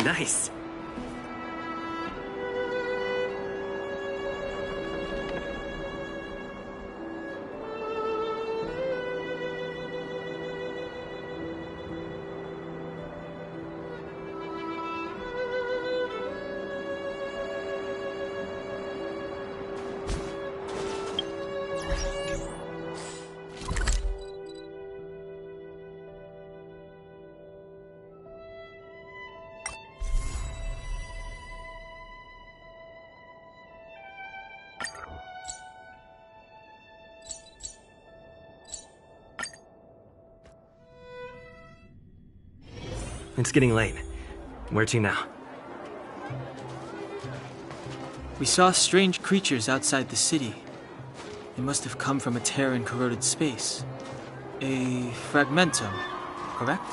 Nice. It's getting late. Where to now? We saw strange creatures outside the city. They must have come from a tear in corroded space. A fragmentum, correct?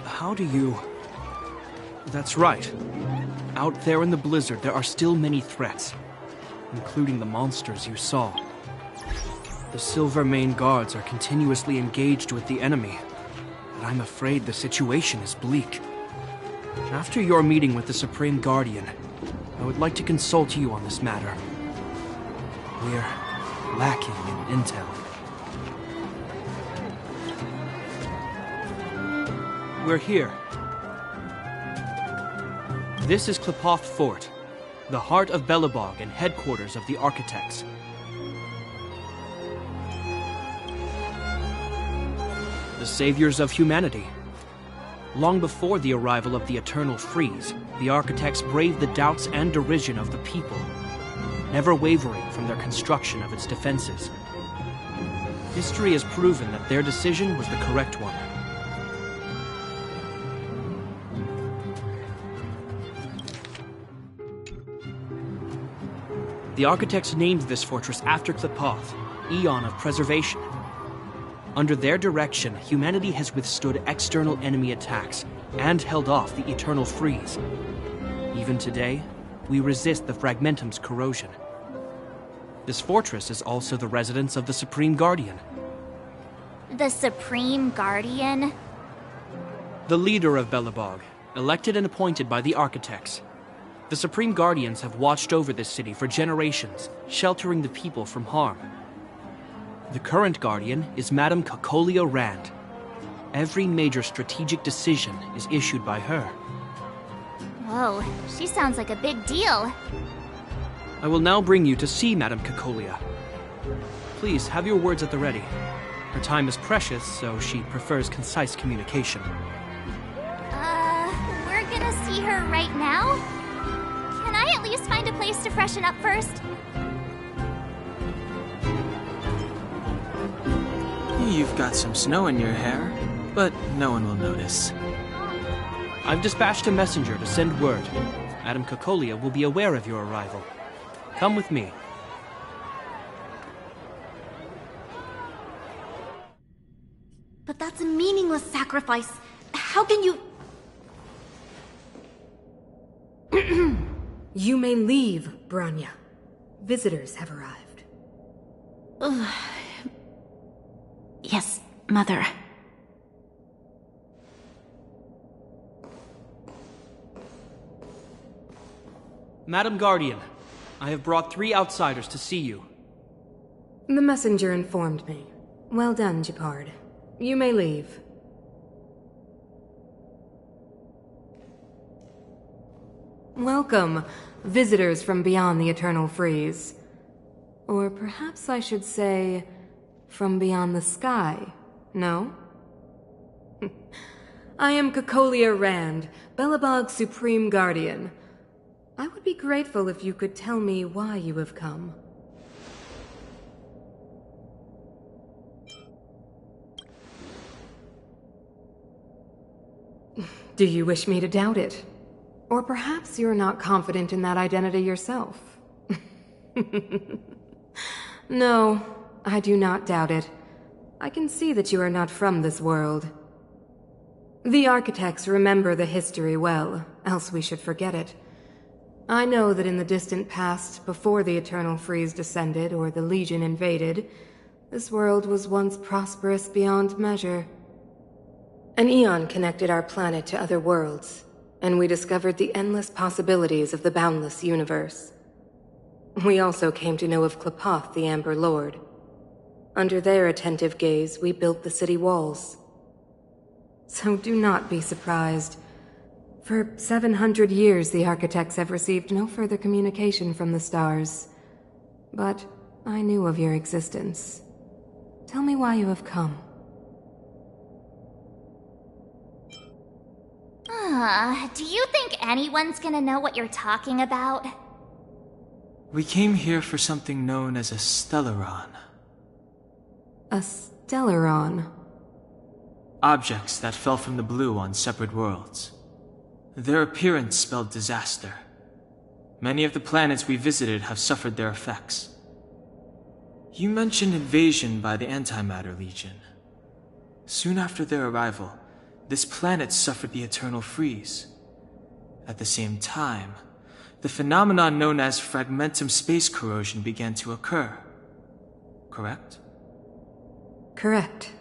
How do you... That's right. Out there in the blizzard, there are still many threats, including the monsters you saw. The Silvermane guards are continuously engaged with the enemy, but I'm afraid the situation is bleak. After your meeting with the Supreme Guardian, I would like to consult you on this matter. We're lacking in intel. We're here. This is Klepoth Fort, the heart of Belobog and headquarters of the Architects. The saviors of humanity. Long before the arrival of the Eternal Freeze, the Architects braved the doubts and derision of the people, never wavering from their construction of its defenses. History has proven that their decision was the correct one. The Architects named this fortress after Klepoth, Eon of Preservation. Under their direction, humanity has withstood external enemy attacks and held off the Eternal Freeze. Even today, we resist the Fragmentum's corrosion. This fortress is also the residence of the Supreme Guardian. The Supreme Guardian? The leader of Belobog, elected and appointed by the Architects. The Supreme Guardians have watched over this city for generations, sheltering the people from harm. The current Guardian is Madame Cocolia Rand. Every major strategic decision is issued by her. Whoa, she sounds like a big deal. I will now bring you to see Madame Cocolia. Please, have your words at the ready. Her time is precious, so she prefers concise communication. We're gonna see her right now? Can I at least find a place to freshen up first? You've got some snow in your hair, but no one will notice. I've dispatched a messenger to send word. Madame Cocolia will be aware of your arrival. Come with me. But that's a meaningless sacrifice. How can you... You may leave, Branya. Visitors have arrived. Yes, Mother. Madam Guardian, I have brought 3 outsiders to see you. The messenger informed me. Well done, Gepard. You may leave. Welcome, visitors from beyond the Eternal Freeze. Or perhaps I should say, from beyond the sky, no? I am Cocolia Rand, Belobog's Supreme Guardian. I would be grateful if you could tell me why you have come. Do you wish me to doubt it? Or perhaps you're not confident in that identity yourself? No, I do not doubt it. I can see that you are not from this world. The Architects remember the history well, else we should forget it. I know that in the distant past, before the Eternal Freeze descended or the Legion invaded, this world was once prosperous beyond measure. An eon connected our planet to other worlds, and we discovered the endless possibilities of the boundless universe. We also came to know of Klapoth, the Amber Lord. Under their attentive gaze, we built the city walls. So do not be surprised. For 700 years, the architects have received no further communication from the stars. But I knew of your existence. Tell me why you have come. Do you think anyone's gonna know what you're talking about? We came here for something known as a Stellaron. A Stellaron? Objects that fell from the blue on separate worlds. Their appearance spelled disaster. Many of the planets we visited have suffered their effects. You mentioned invasion by the Antimatter Legion. Soon after their arrival, this planet suffered the eternal freeze. At the same time, the phenomenon known as fragmentum space corrosion began to occur. Correct? Correct.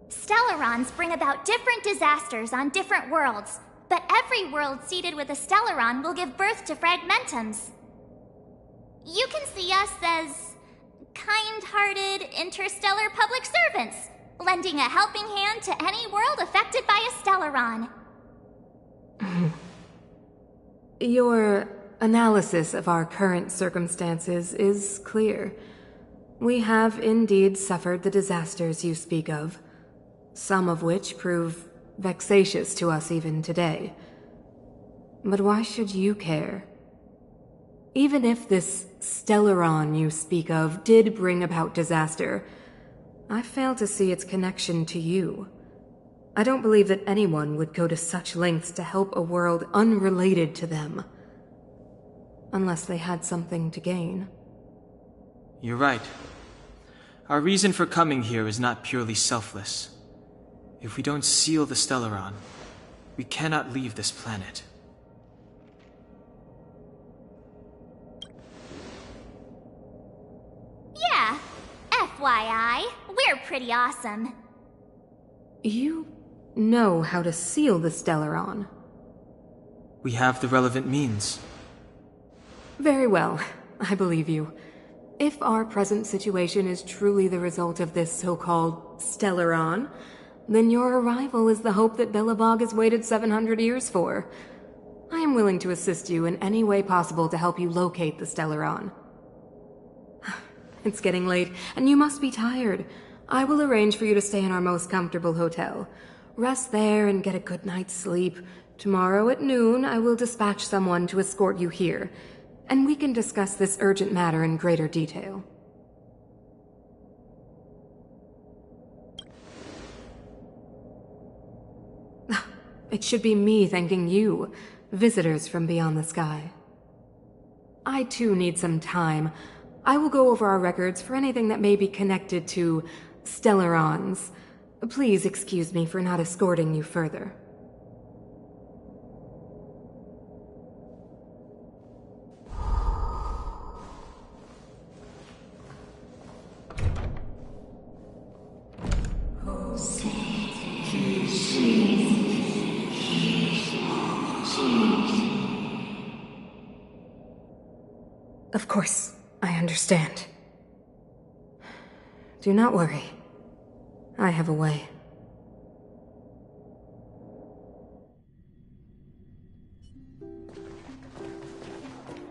Stellarons bring about different disasters on different worlds, but every world seeded with a Stellaron will give birth to fragmentums. You can see us as kind-hearted interstellar public servants, lending a helping hand to any world affected by a Stellaron. Your analysis of our current circumstances is clear. We have indeed suffered the disasters you speak of, some of which prove vexatious to us even today. But why should you care? Even if this Stellaron you speak of did bring about disaster, I fail to see its connection to you. I don't believe that anyone would go to such lengths to help a world unrelated to them. Unless they had something to gain. You're right. Our reason for coming here is not purely selfless. If we don't seal the Stellaron, we cannot leave this planet. Yeah, FYI, we're pretty awesome. You know how to seal the Stellaron. We have the relevant means. Very well, I believe you. If our present situation is truly the result of this so-called Stellaron, then your arrival is the hope that Belobog has waited 700 years for. I am willing to assist you in any way possible to help you locate the Stellaron. It's getting late, and you must be tired. I will arrange for you to stay in our most comfortable hotel. Rest there and get a good night's sleep. Tomorrow at noon, I will dispatch someone to escort you here, and we can discuss this urgent matter in greater detail. It should be me thanking you, visitors from beyond the sky. I too need some time. I will go over our records for anything that may be connected to Stellarons. Please excuse me for not escorting you further. Of course, I understand. Do not worry. I have a way.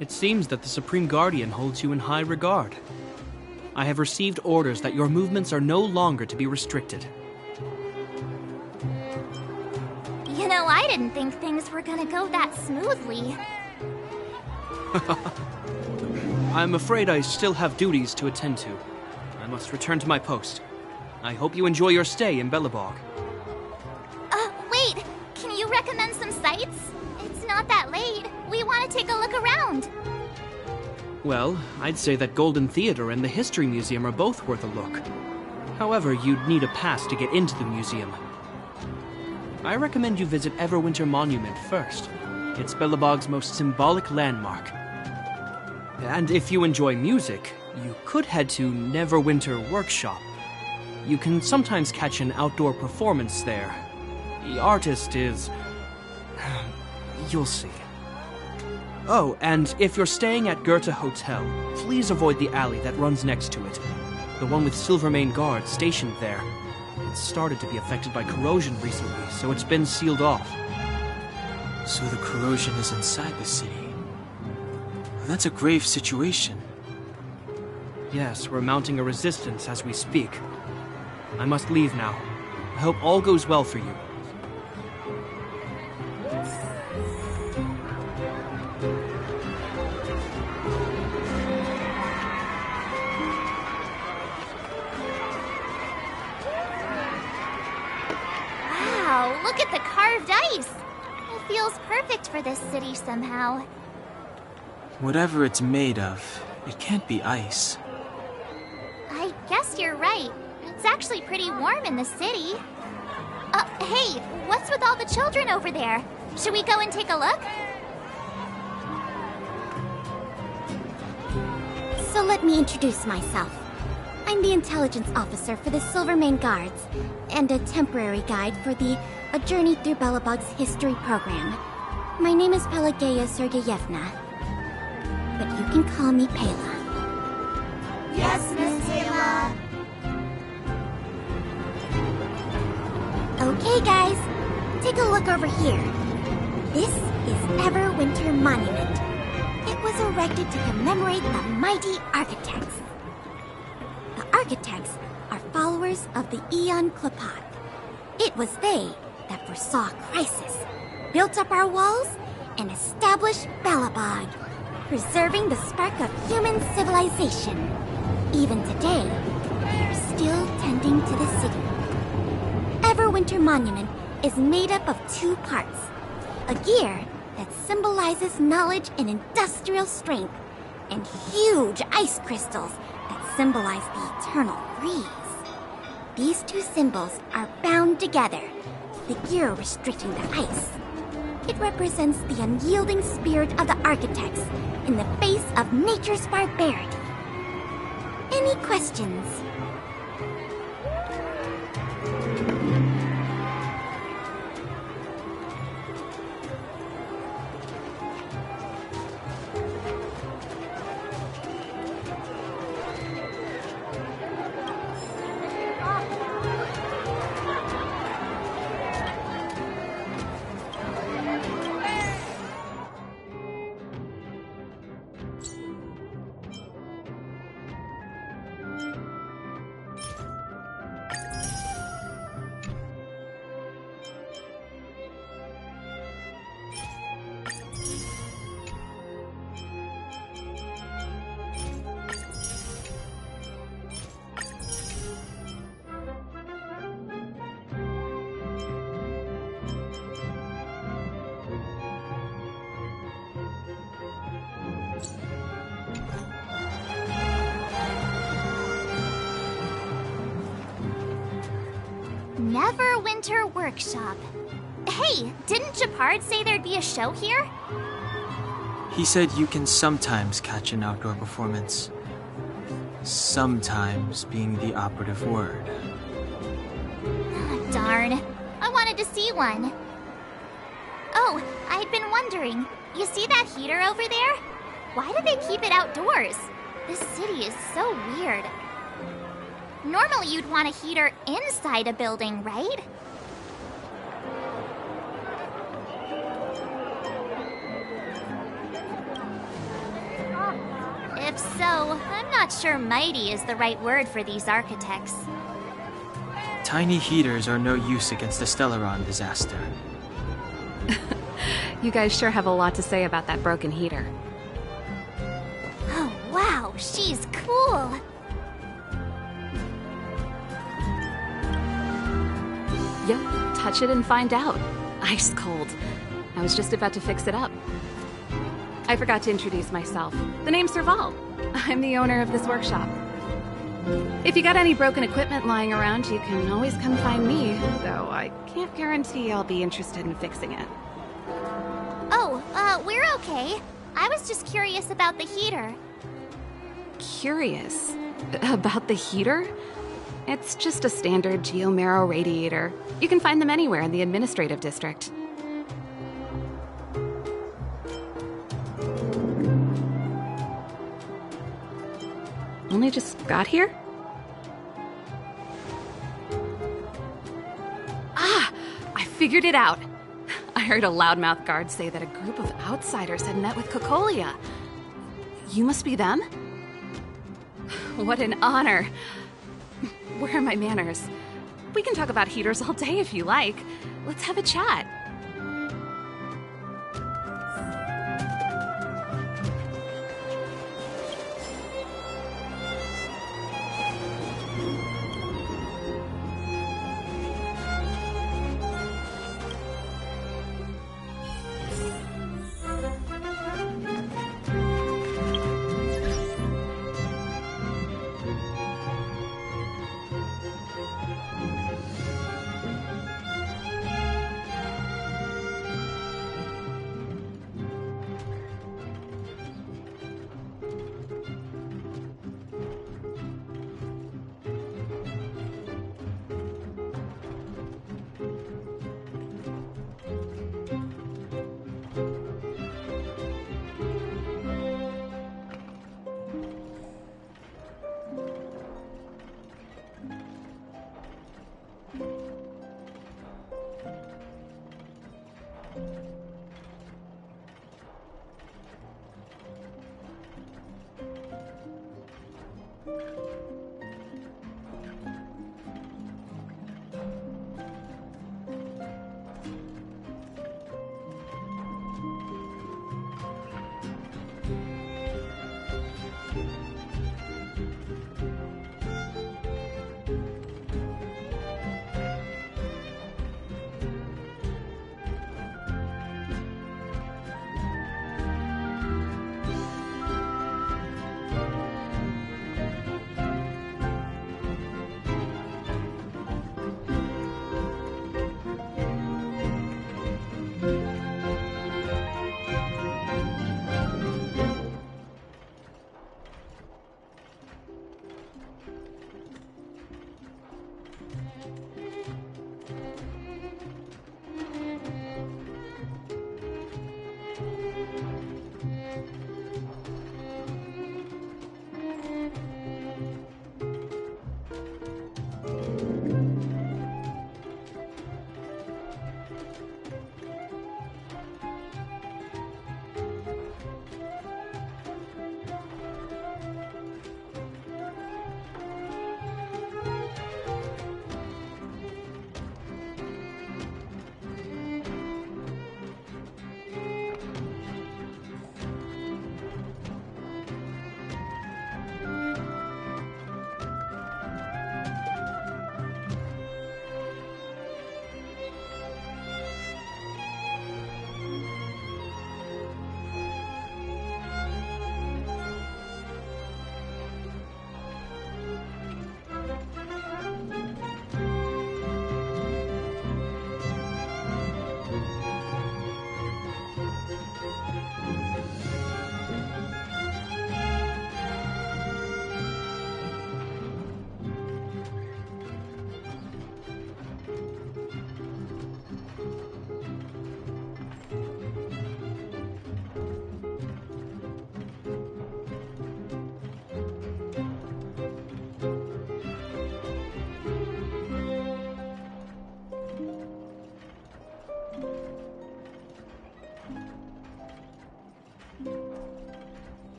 It seems that the Supreme Guardian holds you in high regard. I have received orders that your movements are no longer to be restricted. You know, I didn't think things were gonna go that smoothly. I'm afraid I still have duties to attend to. I must return to my post. I hope you enjoy your stay in Belobog. Wait! Can you recommend some sites? It's not that late. We want to take a look around. Well, I'd say that Golden Theater and the History Museum are both worth a look. However, you'd need a pass to get into the museum. I recommend you visit Everwinter Monument first. It's Belobog's most symbolic landmark. And if you enjoy music, You could head to Neverwinter Workshop. You can sometimes catch an outdoor performance there. The artist is... you'll see. Oh, and if you're staying at Goethe Hotel, please avoid the alley that runs next to it. The one with Silvermane guards stationed there. It's started to be affected by corrosion recently, so it's been sealed off. So the corrosion is inside the city. That's a grave situation. Yes, we're mounting a resistance as we speak. I must leave now. I hope all goes well for you. Wow, look at the carved ice! It feels perfect for this city somehow. Whatever it's made of, it can't be ice. I guess you're right. It's actually pretty warm in the city. Hey, what's with all the children over there? Should we go and take a look? So let me introduce myself. I'm the intelligence officer for the Silvermane Guards, and a temporary guide for the A Journey Through Belobog's history program. My name is Pelageya Sergeyevna, but you can call me Pela. Yes, Miss Taylor. Okay, guys, take a look over here. This is Everwinter Monument. It was erected to commemorate the mighty architects. The architects are followers of the Aeon Klapat. It was they that foresaw crisis, built up our walls, and established Belobog, preserving the spark of human civilization. Even today, they are still tending to the city. Everwinter Monument is made up of two parts. A gear that symbolizes knowledge and industrial strength, and huge ice crystals that symbolize the eternal freeze. These two symbols are bound together, the gear restricting the ice. It represents the unyielding spirit of the architects in the face of nature's barbarity. Any questions? Neverwinter Workshop. Hey, didn't Japard say there'd be a show here? He said you can sometimes catch an outdoor performance. Sometimes being the operative word. Darn. I wanted to see one. Oh, I'd been wondering. You see that heater over there? Why do they keep it outdoors? This city is so weird. Normally you'd want a heater inside a building, right? If so, I'm not sure mighty is the right word for these architects. Tiny heaters are no use against the Stellaron disaster. You guys sure have a lot to say about that broken heater. Oh, wow, she's cool. Yep, touch it and find out. Ice cold. I was just about to fix it up. I forgot to introduce myself. The name's Serval. I'm the owner of this workshop. If you got any broken equipment lying around, you can always come find me, though I can't guarantee I'll be interested in fixing it. Oh, we're okay. I was just curious about the heater. curious. About the heater? It's just a standard geomarrow radiator. You can find them anywhere in the administrative district. Only just got here? Ah! I figured it out! I heard a loudmouth guard say that a group of outsiders had met with Cocolia. You must be them? What an honor. Where are my manners? We can talk about heaters all day if you like. Let's have a chat.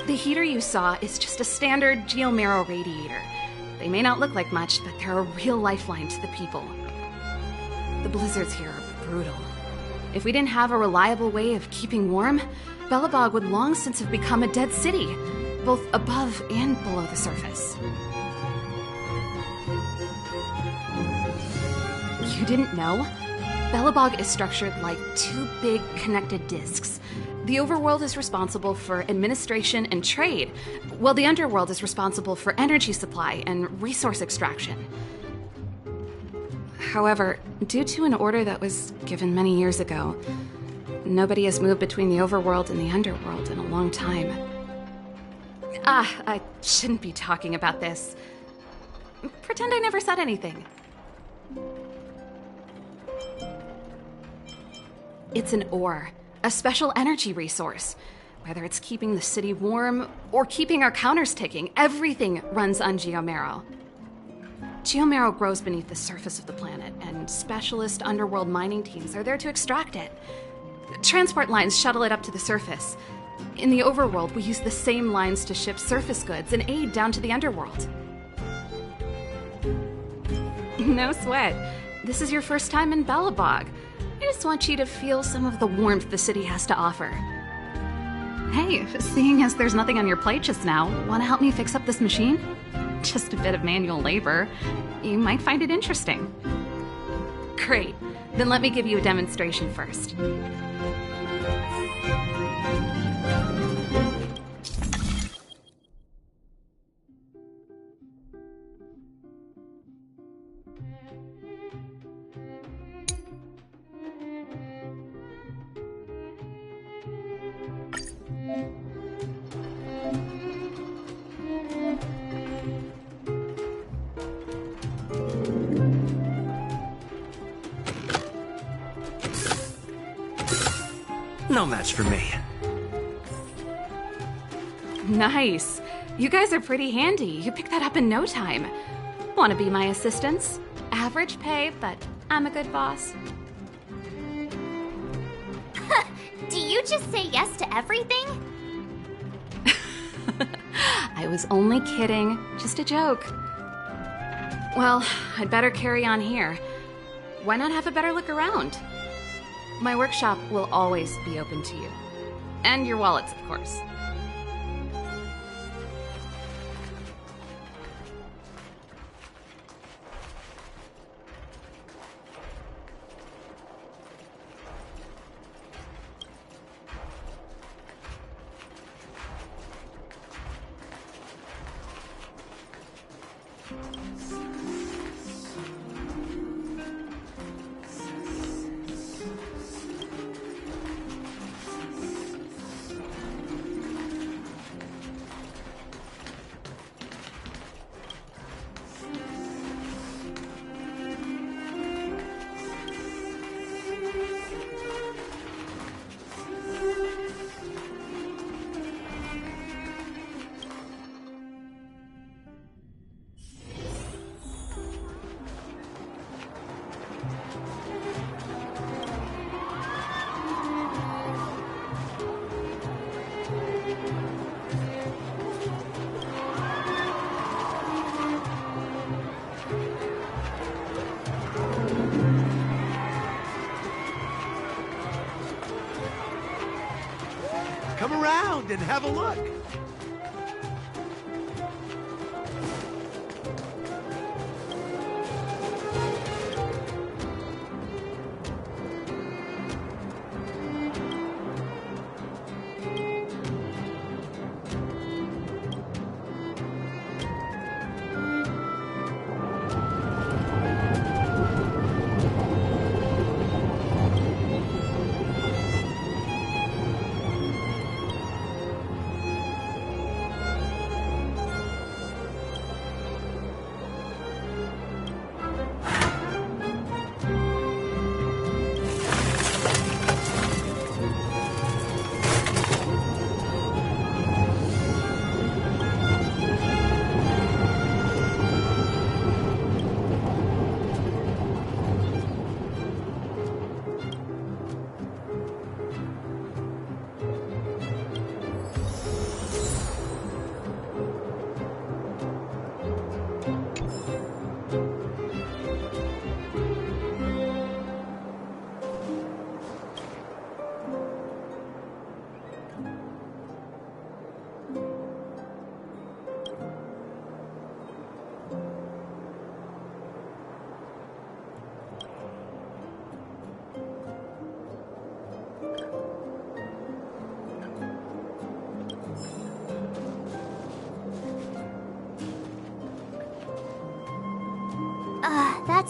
The heater you saw is just a standard geomarrow radiator. They may not look like much, but they're a real lifeline to the people. The blizzards here are brutal. If we didn't have a reliable way of keeping warm, Belobog would long since have become a dead city, both above and below the surface. You didn't know? Belobog is structured like two big connected disks. The overworld is responsible for administration and trade, while the underworld is responsible for energy supply and resource extraction. However, due to an order that was given many years ago, nobody has moved between the overworld and the underworld in a long time. I shouldn't be talking about this. Pretend I never said anything. It's an ore, a special energy resource. Whether it's keeping the city warm or keeping our counters ticking, everything runs on geomarrow. Geomarrow grows beneath the surface of the planet, and specialist underworld mining teams are there to extract it. Transport lines shuttle it up to the surface. In the overworld, we use the same lines to ship surface goods and aid down to the underworld. No sweat. This is your first time in Belobog. I just want you to feel some of the warmth the city has to offer. Hey, seeing as there's nothing on your plate just now, want to help me fix up this machine? Just a bit of manual labor. You might find it interesting. Great. Then let me give you a demonstration first. No match for me. Nice. You guys are pretty handy. You picked that up in no time. Want to be my assistants? Average pay, but I'm a good boss. Do you just say yes to everything? I was only kidding. Just a joke. Well, I'd better carry on here. Why not have a better look around? My workshop will always be open to you. And your wallets, of course. Come around and have a look.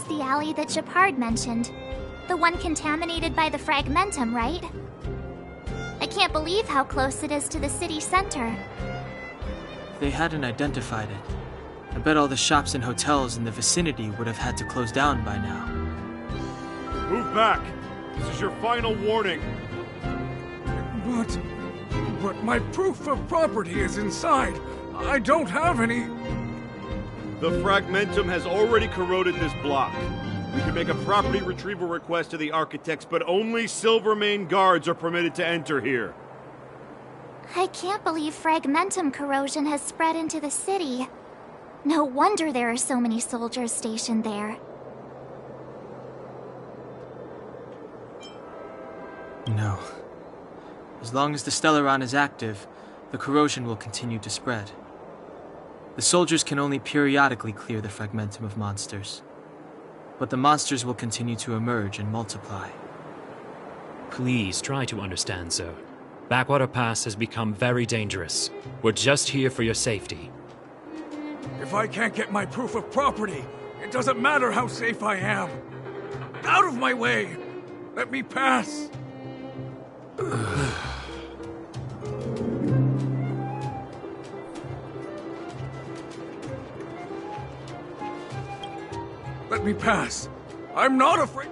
the alley that Shepard mentioned. The one contaminated by the fragmentum, right? I can't believe how close it is to the city center. They hadn't identified it. I bet all the shops and hotels in the vicinity would have had to close down by now. Move back! This is your final warning. But my proof of property is inside. I don't have any. The fragmentum has already corroded this block. We can make a property retrieval request to the architects, but only Silvermane guards are permitted to enter here. I can't believe fragmentum corrosion has spread into the city. No wonder there are so many soldiers stationed there. No. As long as the Stellaron is active, the corrosion will continue to spread. The soldiers can only periodically clear the fragmentum of monsters. But the monsters will continue to emerge and multiply. Please try to understand, sir. Backwater Pass has become very dangerous. We're just here for your safety. If I can't get my proof of property, it doesn't matter how safe I am. Out of my way! Let me pass! Let me pass. I'm not afraid.